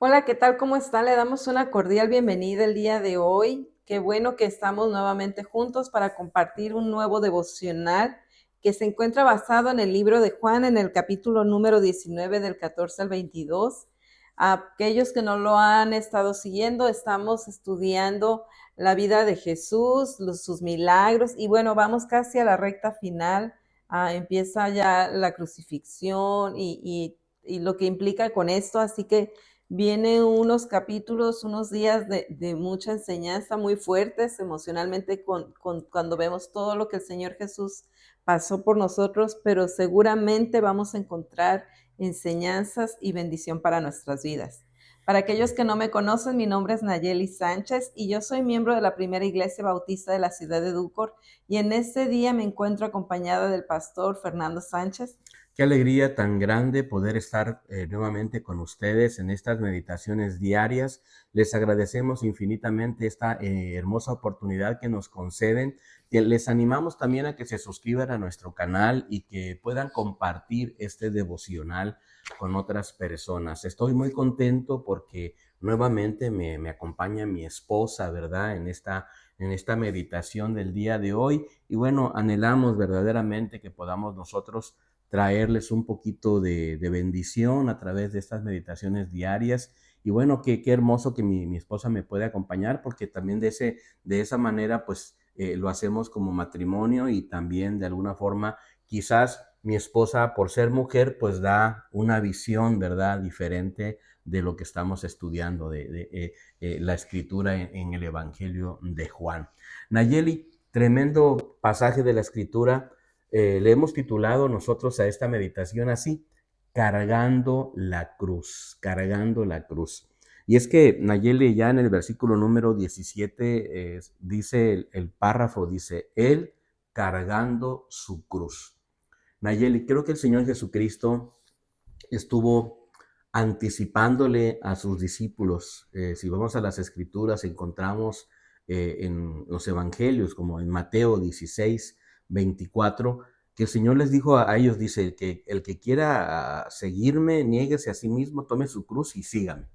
Hola, ¿qué tal? ¿Cómo están? Le damos una cordial bienvenida el día de hoy. Qué bueno que estamos nuevamente juntos para compartir un nuevo devocional que se encuentra basado en el libro de Juan, en el capítulo número 19 del 14 al 22. Aquellos que no lo han estado siguiendo, estamos estudiando la vida de Jesús, sus milagros, y bueno, vamos casi a la recta final. Empieza ya la crucifixión y lo que implica con esto, así que vienen unos capítulos, unos días de mucha enseñanza muy fuertes emocionalmente cuando vemos todo lo que el Señor Jesús pasó por nosotros, pero seguramente vamos a encontrar enseñanzas y bendición para nuestras vidas. Para aquellos que no me conocen, mi nombre es Nayeli Sánchez y yo soy miembro de la primera iglesia bautista de la ciudad de Dúcor, y en este día me encuentro acompañada del pastor Fernando Sánchez. Qué alegría tan grande poder estar nuevamente con ustedes en estas meditaciones diarias. Les agradecemos infinitamente esta hermosa oportunidad que nos conceden. Les animamos también a que se suscriban a nuestro canal y que puedan compartir este devocional con otras personas. Estoy muy contento porque nuevamente me acompaña mi esposa, ¿verdad? En esta meditación del día de hoy. Y bueno, anhelamos verdaderamente que podamos nosotros traerles un poquito de bendición a través de estas meditaciones diarias. Y bueno, qué hermoso que mi esposa me puede acompañar, porque también de esa manera pues lo hacemos como matrimonio, y también de alguna forma quizás mi esposa, por ser mujer, pues da una visión, ¿verdad?, diferente de lo que estamos estudiando de la escritura en el Evangelio de Juan. Nayeli, tremendo pasaje de la escritura. Le hemos titulado nosotros a esta meditación así: cargando la cruz, cargando la cruz. Y es que Nayeli, ya en el versículo número 17, dice el párrafo, dice, él cargando su cruz. Nayeli, creo que el Señor Jesucristo estuvo anticipándole a sus discípulos. Si vamos a las escrituras, encontramos en los evangelios, como en Mateo 16, 24, que el Señor les dijo a ellos, dice, que el que quiera seguirme, niéguese a sí mismo, tome su cruz y sígame.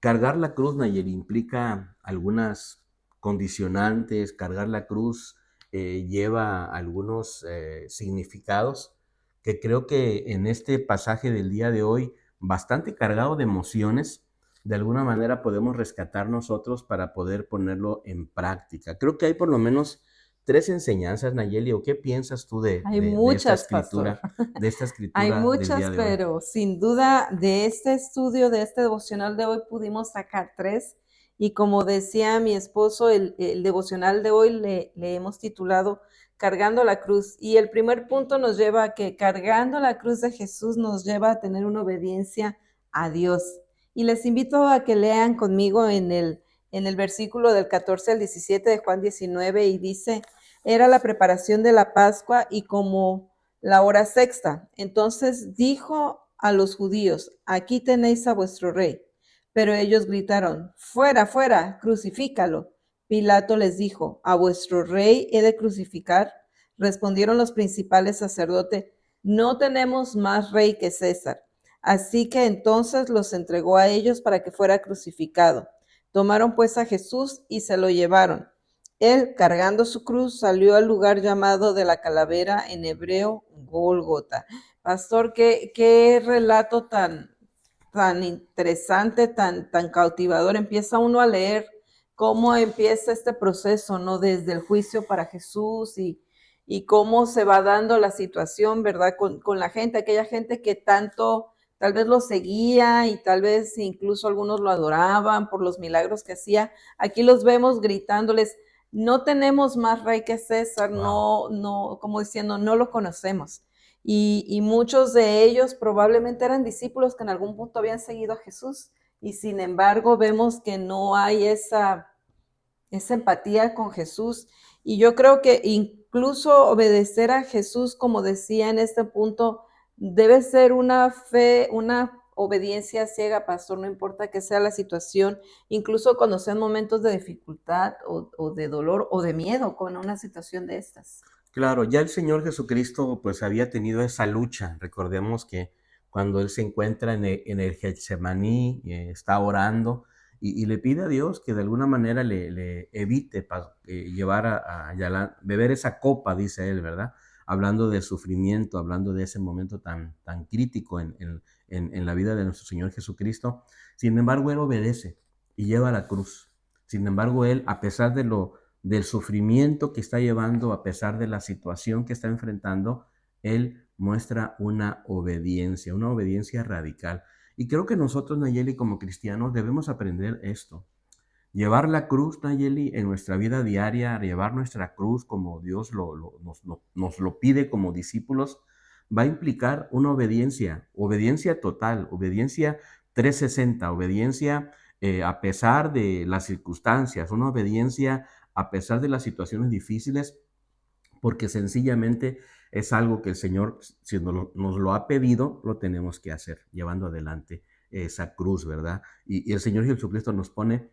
Cargar la cruz, Nayeli, implica algunas condicionantes. Cargar la cruz lleva algunos significados que creo que en este pasaje del día de hoy, bastante cargado de emociones, de alguna manera podemos rescatar nosotros para poder ponerlo en práctica. Creo que hay por lo menos tres enseñanzas, Nayeli. ¿O qué piensas tú de, Hay de, de esta muchas, pastor. escritura, de esta Hay escritura del muchas, día de hoy? pero sin duda de este estudio, de este devocional de hoy, pudimos sacar tres. Y como decía mi esposo, el devocional de hoy le hemos titulado Cargando la cruz. Y el primer punto nos lleva a que cargando la cruz de Jesús nos lleva a tener una obediencia a Dios. Y les invito a que lean conmigo en el versículo del 14 al 17 de Juan 19, y dice: era la preparación de la Pascua y como la hora sexta. Entonces dijo a los judíos: aquí tenéis a vuestro rey. Pero ellos gritaron: fuera, fuera, crucifícalo. Pilato les dijo: ¿a vuestro rey he de crucificar? Respondieron los principales sacerdotes: no tenemos más rey que César. Así que entonces los entregó a ellos para que fuera crucificado. Tomaron pues a Jesús y se lo llevaron. Él, cargando su cruz, salió al lugar llamado de la calavera, en hebreo Gólgota. Pastor, qué relato tan interesante, tan cautivador. Empieza uno a leer cómo empieza este proceso, ¿no? Desde el juicio para Jesús, y cómo se va dando la situación, ¿verdad? Con la gente, aquella gente que tanto tal vez lo seguía, y tal vez incluso algunos lo adoraban por los milagros que hacía. Aquí los vemos gritándoles: no tenemos más rey que César. Wow. No, no, como diciendo, no lo conocemos. Y muchos de ellos probablemente eran discípulos que en algún punto habían seguido a Jesús, y sin embargo vemos que no hay esa empatía con Jesús. Y yo creo que incluso obedecer a Jesús, como decía en este punto, debe ser una fe, una obediencia ciega, pastor, no importa que sea la situación, incluso cuando sean momentos de dificultad o de dolor o de miedo con una situación de estas. Claro, ya el Señor Jesucristo pues había tenido esa lucha. Recordemos que cuando él se encuentra en el Getsemaní, está orando y le pide a Dios que de alguna manera le evite llevar beber esa copa, dice él, ¿verdad? Hablando de sufrimiento, hablando de ese momento tan crítico en la vida de nuestro Señor Jesucristo. Sin embargo, él obedece y lleva la cruz. Sin embargo, él, a pesar del sufrimiento que está llevando, a pesar de la situación que está enfrentando, él muestra una obediencia radical. Y creo que nosotros, Nayeli, como cristianos, debemos aprender esto. Llevar la cruz, Nayeli, en nuestra vida diaria, llevar nuestra cruz como Dios nos lo pide como discípulos, va a implicar una obediencia total, obediencia 360, obediencia a pesar de las circunstancias, una obediencia a pesar de las situaciones difíciles, porque sencillamente es algo que el Señor, si nos lo ha pedido, lo tenemos que hacer, llevando adelante esa cruz, ¿verdad? Y el Señor Jesucristo nos pone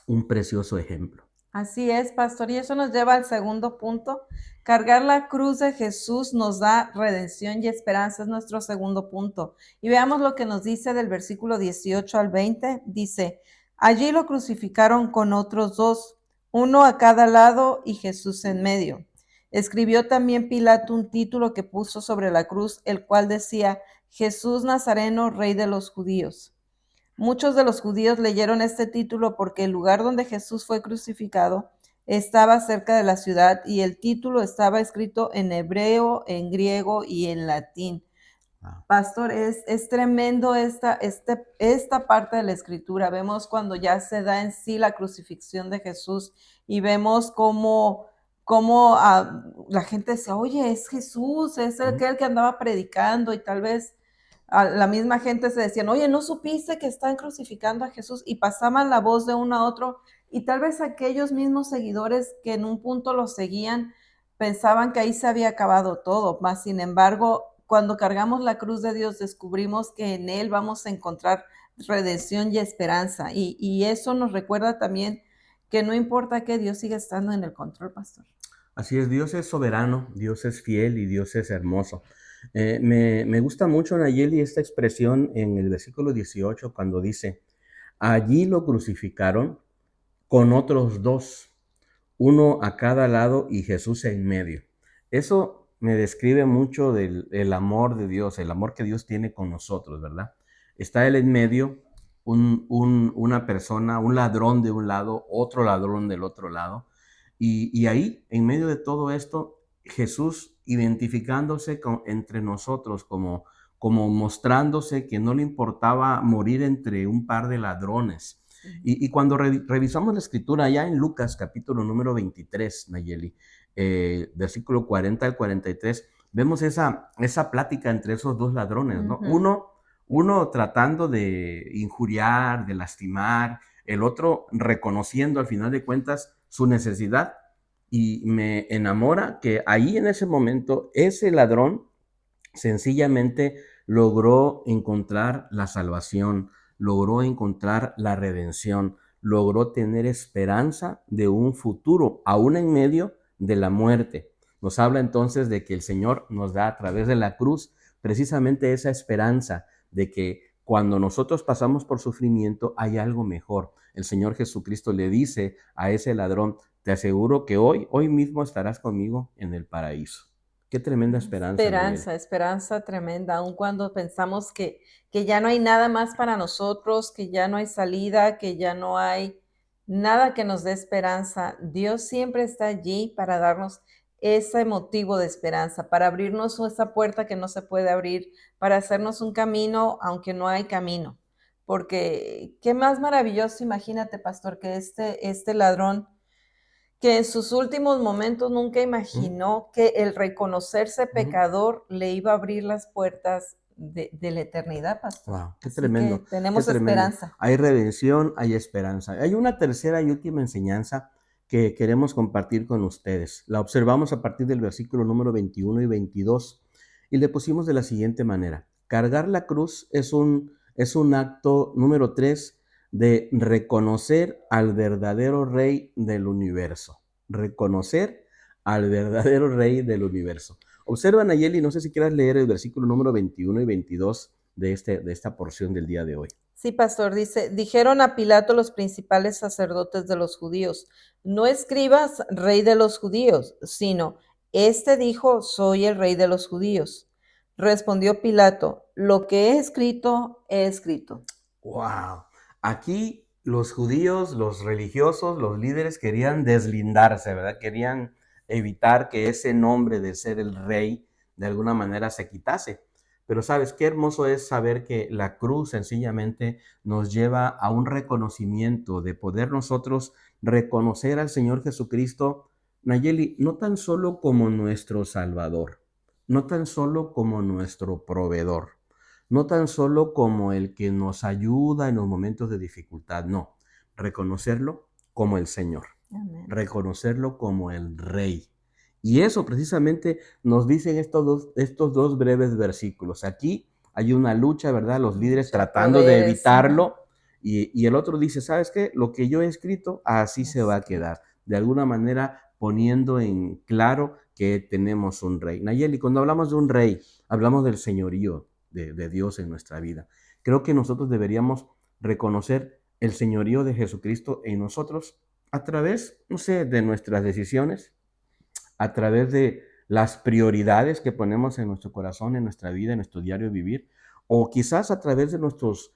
un precioso ejemplo. Así es, pastor, y eso nos lleva al segundo punto. Cargar la cruz de Jesús nos da redención y esperanza, es nuestro segundo punto. Y veamos lo que nos dice del versículo 18 al 20. Dice, allí lo crucificaron con otros dos, uno a cada lado y Jesús en medio. Escribió también Pilato un título que puso sobre la cruz, el cual decía, Jesús Nazareno, Rey de los Judíos. Muchos de los judíos leyeron este título porque el lugar donde Jesús fue crucificado estaba cerca de la ciudad y el título estaba escrito en hebreo, en griego y en latín. Pastor, es tremendo esta parte de la escritura. Vemos cuando ya se da en sí la crucifixión de Jesús y vemos cómo la gente dice, oye, es Jesús, es aquel que andaba predicando y tal vez a la misma gente se decían, oye, ¿no supiste que están crucificando a Jesús? Y pasaban la voz de uno a otro y tal vez aquellos mismos seguidores que en un punto lo seguían pensaban que ahí se había acabado todo, más sin embargo, cuando cargamos la cruz de Dios descubrimos que en Él vamos a encontrar redención y esperanza y eso nos recuerda también que no importa que Dios siga estando en el control, pastor. Así es, Dios es soberano, Dios es fiel y Dios es hermoso. Me gusta mucho, Nayeli, esta expresión en el versículo 18 cuando dice, allí lo crucificaron con otros dos, uno a cada lado y Jesús en medio. Eso me describe mucho del amor de Dios, el amor que Dios tiene con nosotros, ¿verdad? Está Él en medio, una persona, un ladrón de un lado, otro ladrón del otro lado. Y ahí, en medio de todo esto, Jesús identificándose entre nosotros como mostrándose que no le importaba morir entre un par de ladrones. Y cuando revisamos la escritura, allá en Lucas capítulo número 23, Nayeli, versículo 40 al 43, vemos esa plática entre esos dos ladrones, ¿no? Uno tratando de injuriar, de lastimar, el otro reconociendo al final de cuentas su necesidad. Y me enamora que ahí en ese momento ese ladrón sencillamente logró encontrar la salvación, logró encontrar la redención, logró tener esperanza de un futuro, aún en medio de la muerte. Nos habla entonces de que el Señor nos da a través de la cruz precisamente esa esperanza de que cuando nosotros pasamos por sufrimiento hay algo mejor. El Señor Jesucristo le dice a ese ladrón, te aseguro que hoy mismo estarás conmigo en el paraíso. Qué tremenda esperanza. Esperanza tremenda, aun cuando pensamos que ya no hay nada más para nosotros, que ya no hay salida, que ya no hay nada que nos dé esperanza. Dios siempre está allí para darnos ese motivo de esperanza, para abrirnos esa puerta que no se puede abrir, para hacernos un camino aunque no hay camino. Porque qué más maravilloso, imagínate, pastor, que este ladrón que en sus últimos momentos nunca imaginó que el reconocerse pecador le iba a abrir las puertas de la eternidad, pastor. Wow, qué Así tremendo. que tenemos Qué tremendo. esperanza. Hay redención, hay esperanza. Hay una tercera y última enseñanza que queremos compartir con ustedes. La observamos a partir del versículo número 21 y 22 y le pusimos de la siguiente manera. Cargar la cruz es un acto número 3 de reconocer al verdadero Rey del universo. Reconocer al verdadero Rey del universo. Observa, Nayeli, no sé si quieras leer el versículo número 21 y 22 de esta porción del día de hoy. Sí, pastor, dice, dijeron a Pilato los principales sacerdotes de los judíos, no escribas rey de los judíos, sino, este dijo, soy el rey de los judíos. Respondió Pilato, lo que he escrito, he escrito. ¡Wow! Aquí los judíos, los religiosos, los líderes querían deslindarse, ¿verdad? Querían evitar que ese nombre de ser el rey de alguna manera se quitase. Pero sabes, qué hermoso es saber que la cruz sencillamente nos lleva a un reconocimiento de poder nosotros reconocer al Señor Jesucristo, Nayeli, no tan solo como nuestro Salvador, no tan solo como nuestro proveedor, no tan solo como el que nos ayuda en los momentos de dificultad, no, reconocerlo como el Señor, Amén. reconocerlo como el Rey. Y eso precisamente nos dicen estos dos breves versículos. Aquí hay una lucha, ¿verdad? Los líderes tratando de evitarlo y el otro dice, ¿sabes qué? Lo que yo he escrito, así se va a quedar. De alguna manera poniendo en claro que tenemos un rey. Nayeli, cuando hablamos de un rey, hablamos del señorío de Dios en nuestra vida. Creo que nosotros deberíamos reconocer el señorío de Jesucristo en nosotros a través, no sé, de nuestras decisiones, a través de las prioridades que ponemos en nuestro corazón, en nuestra vida, en nuestro diario vivir, o quizás a través de nuestros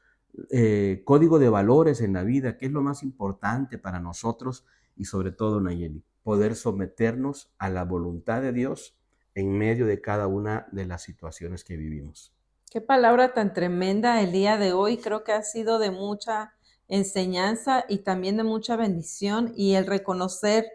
código de valores en la vida, que es lo más importante para nosotros y sobre todo, Nayeli, poder someternos a la voluntad de Dios en medio de cada una de las situaciones que vivimos. Qué palabra tan tremenda el día de hoy. Creo que ha sido de mucha enseñanza y también de mucha bendición y el reconocer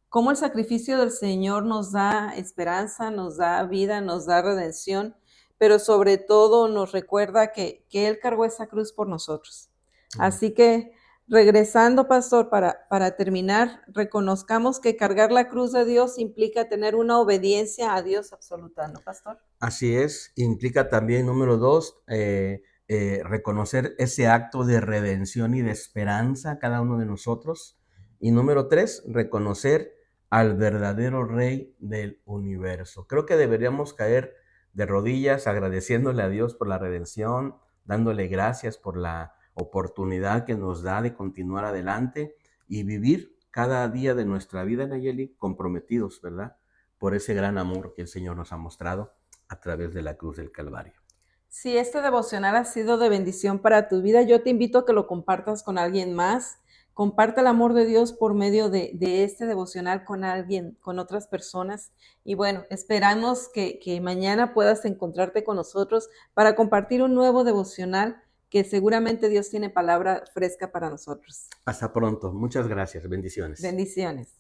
cómo el sacrificio del Señor nos da esperanza, nos da vida, nos da redención, pero sobre todo nos recuerda que Él cargó esa cruz por nosotros. Así que regresando, pastor, para terminar, reconozcamos que cargar la cruz de Dios implica tener una obediencia a Dios absoluta, ¿no, pastor? Así es, implica también, número dos, reconocer ese acto de redención y de esperanza cada uno de nosotros. Y número tres, reconocer al verdadero Rey del universo. Creo que deberíamos caer de rodillas agradeciéndole a Dios por la redención, dándole gracias por la oportunidad que nos da de continuar adelante y vivir cada día de nuestra vida, Nayeli, comprometidos, ¿verdad? Por ese gran amor que el Señor nos ha mostrado a través de la cruz del Calvario. Si este devocional ha sido de bendición para tu vida, yo te invito a que lo compartas con alguien más. Comparte el amor de Dios por medio de este devocional con alguien, con otras personas. Y bueno, esperamos que mañana puedas encontrarte con nosotros para compartir un nuevo devocional que seguramente Dios tiene palabra fresca para nosotros. Hasta pronto. Muchas gracias. Bendiciones. Bendiciones.